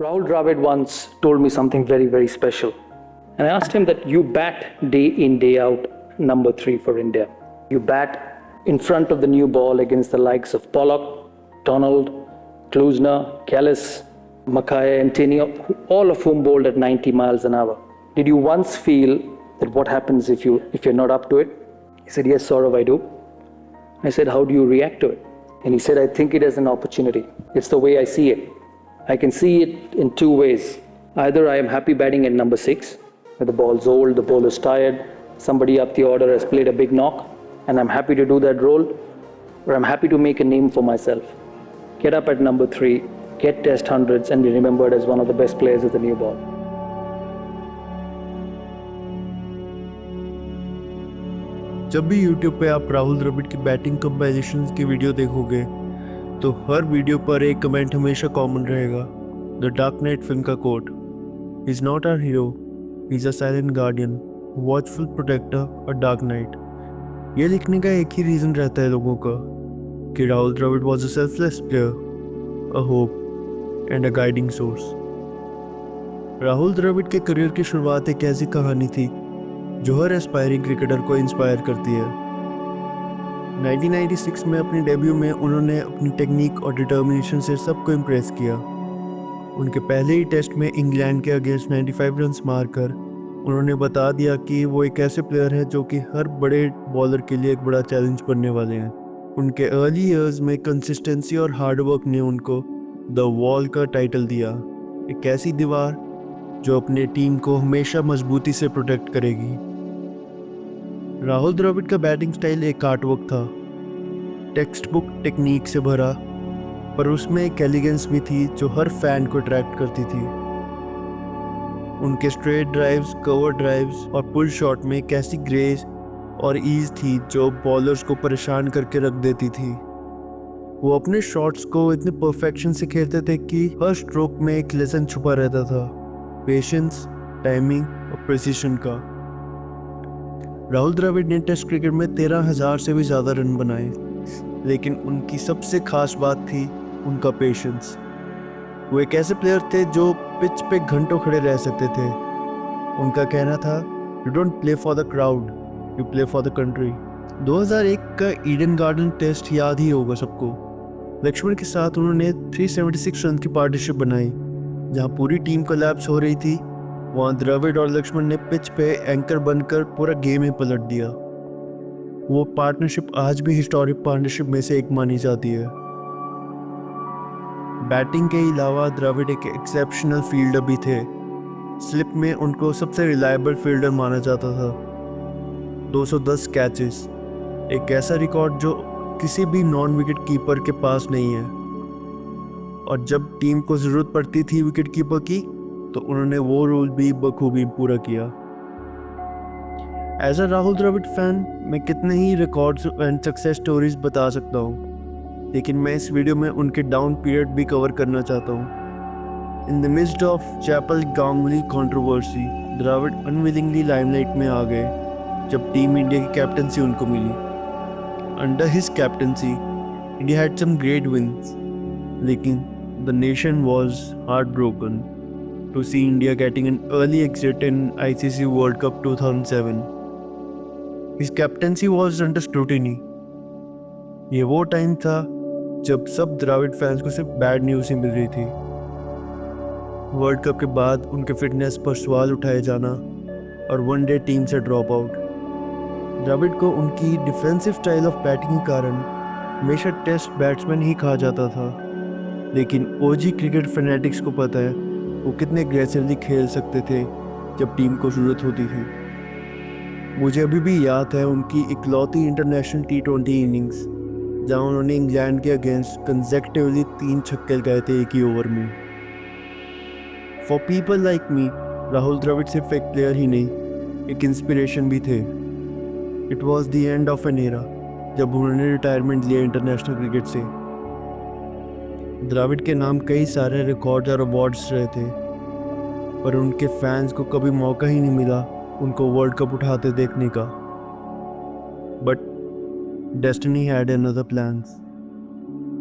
Rahul Dravid once told me something very, very special. And I asked him that you bat day in, day out, number 3 for India. You bat in front of the new ball against the likes of Pollock, Donald, Klusner, Kellis, Mackay, and Tini, all of whom bowled at 90 miles an hour. Did you once feel that what happens if you're not up to it? He said, yes, Saurav, I do. I said, how do you react to it? And he said, I think it as an opportunity. It's the way I see it. I can see it in two ways. Either I am happy batting at number 6, where the ball's old, the bowler's tired, somebody up the order has played a big knock, and I'm happy to do that role, or I'm happy to make a name for myself. Get up at number 3, get test hundreds, and be remembered as one of the best players of the new ball. जब भी YouTube पे आप राहुल द्रविड़ की batting comparisons की video देखोगे तो हर video पर एक कमेंट हमेशा कॉमन रहेगा, द डार्क नाइट फिल्म का quote, he is not our hero, he is a silent guardian, watchful protector और डार्क नाइट। ये लिखने का एक ही रीज़न रहता है लोगों का कि Rahul Dravid was a selfless player, a hope and a guiding source. Rahul Dravid के करियर की शुरुआत एक ऐसी कहानी थी जो हर एस्पायरिंग क्रिकेटर को इंस्पायर करती है। 1996 में अपनी डेब्यू में उन्होंने अपनी टेक्निक और डिटर्मिनेशन से सबको इम्प्रेस किया। उनके पहले ही टेस्ट में इंग्लैंड के अगेंस्ट 95 रन्स मारकर उन्होंने बता दिया कि वो एक ऐसे प्लेयर है जो कि हर बड़े बॉलर के लिए एक बड़ा चैलेंज बनने वाले हैं। उनके अर्ली ईयर्स में कंसिस्टेंसी और हार्डवर्क ने उनको द वॉल का टाइटल दिया, एक ऐसी दीवार जो अपने टीम को हमेशा मजबूती से प्रोटेक्ट करेगी। राहुल द्रविड़ का बैटिंग स्टाइल एक आर्टवर्क था, टेक्स्ट बुक टेक्निक से भरा, पर उसमें एक एलिगेंस भी थी जो हर फैन को अट्रैक्ट करती थी। उनके स्ट्रेट ड्राइव्स, कवर ड्राइव्स और पुल शॉट में एक ऐसी ग्रेस और ईज थी जो बॉलर्स को परेशान करके रख देती थी। वो अपने शॉट्स को इतने परफेक्शन से खेलते थे कि हर स्ट्रोक में एक लेसन छुपा रहता था, पेशेंस, टाइमिंग और प्रिसीशन का। राहुल द्रविड़ ने टेस्ट क्रिकेट में 13,000 से भी ज़्यादा रन बनाए, लेकिन उनकी सबसे खास बात थी उनका पेशेंस। वो एक ऐसे प्लेयर थे जो पिच पे घंटों खड़े रह सकते थे। उनका कहना था, you don't play for the crowd, you play for the country. 2001 का ईडन गार्डन टेस्ट याद ही होगा सबको। लक्ष्मण के साथ उन्होंने 376 रन की पार्टनरशिप बनाई। जहाँ पूरी टीम कोलैप्स हो रही थी, वहाँ द्रविड़ और लक्ष्मण ने पिच पे एंकर बनकर पूरा गेम ही पलट दिया। वो पार्टनरशिप आज भी हिस्टोरिक पार्टनरशिप में से एक मानी जाती है। बैटिंग के अलावा द्रविड़ एक एक्सेप्शनल फील्डर भी थे। स्लिप में उनको सबसे रिलायबल फील्डर माना जाता था। 210 कैचेस, एक ऐसा रिकॉर्ड जो किसी भी नॉन विकेट कीपर के पास नहीं है। और जब टीम को ज़रूरत पड़ती थी विकेट कीपर की, तो उन्होंने वो रोल भी बखूबी पूरा किया। As a Rahul Dravid fan मैं कितने ही रिकॉर्ड्स एंड सक्सेस स्टोरीज बता सकता हूँ, लेकिन मैं इस वीडियो में उनके डाउन पीरियड भी कवर करना चाहता हूँ। In the midst of Chappell Ganguly controversy, Dravid unwillingly limelight में आ गए जब टीम इंडिया की कैप्टनसी उनको मिली। Under his captaincy India had some great wins, लेकिन the nation was heart broken to see India getting an early exit in ICC World Cup 2007. His captaincy was under scrutiny. ये वो time था जब सब Dravid fans को सिर्फ bad news ही मिल रही थी। वर्ल्ड कप के बाद उनके फिटनेस पर सवाल उठाए जाना और वनडे टीम से ड्रॉप आउट। द्रविड़ को उनकी डिफेंसिव स्टाइल ऑफ बैटिंग के कारण हमेशा टेस्ट बैट्समैन ही कहा जाता था, लेकिन ओजी क्रिकेट फैनेटिक्स को पता है वो कितने एग्रेसिवली खेल सकते थे जब टीम को ज़रूरत होती थी। मुझे अभी भी याद है उनकी इकलौती इंटरनेशनल T20 इनिंग्स जहां उन्होंने इंग्लैंड के अगेंस्ट कंसेक्टिवली 3 छक्के लगाए थे एक ही ओवर में। For people like me, Rahul Dravid सिर्फ एक प्लेयर ही नहीं, एक इंस्पिरेशन भी थे। It was the end of an era जब उन्होंने रिटायरमेंट लिया इंटरनेशनल क्रिकेट से। द्रविड़ के नाम कई सारे रिकॉर्ड और अवार्ड्स रहे थे, पर उनके फैंस को कभी मौका ही नहीं मिला उनको वर्ल्ड कप उठाते देखने का। But destiny had another plans.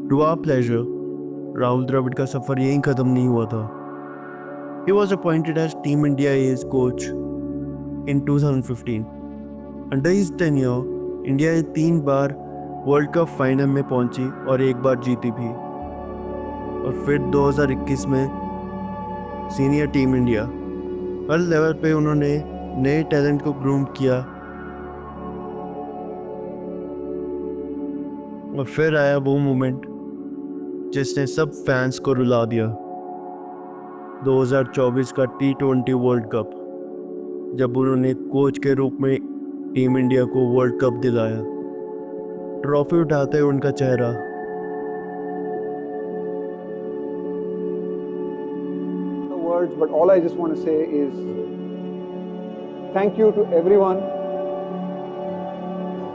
To our pleasure, Rahul Dravid का सफ़र यहीं ख़त्म नहीं हुआ था। He was appointed as Team India A's coach in 2015. Under his tenure, India 3 bar world cup final में पहुंची और 1 बार जीती भी, और फिर 2021 में सीनियर टीम इंडिया। हर लेवल पे उन्होंने नए टैलेंट को ग्रूम किया, और फिर आया वो मोमेंट जिसने सब फैंस को रुला दिया, 2024 का T20 वर्ल्ड कप, जब उन्होंने कोच के रूप में टीम इंडिया को वर्ल्ड कप दिलाया। ट्रॉफी उठाते उनका चेहरा words, but all I just want to say is thank you to everyone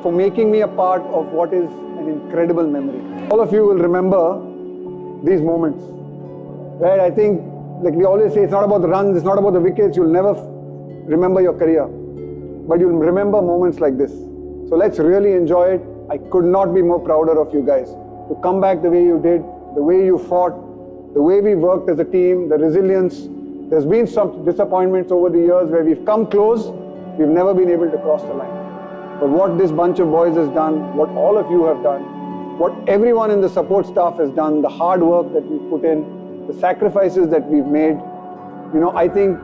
for making me a part of what is an incredible memory. All of you will remember these moments, right? I think, like we always say, it's not about the runs, it's not about the wickets. You'll never remember your career, but you'll remember moments like this. So let's really enjoy it. I could not be more prouder of you guys to come back the way you did, the way you fought, the way we worked as a team, the resilience. There's been some disappointments over the years where we've come close, we've never been able to cross the line. But what this bunch of boys has done, what all of you have done, what everyone in the support staff has done, the hard work that we've put in, the sacrifices that we've made, I think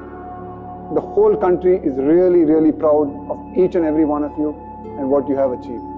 the whole country is really, really proud of each and every one of you and what you have achieved.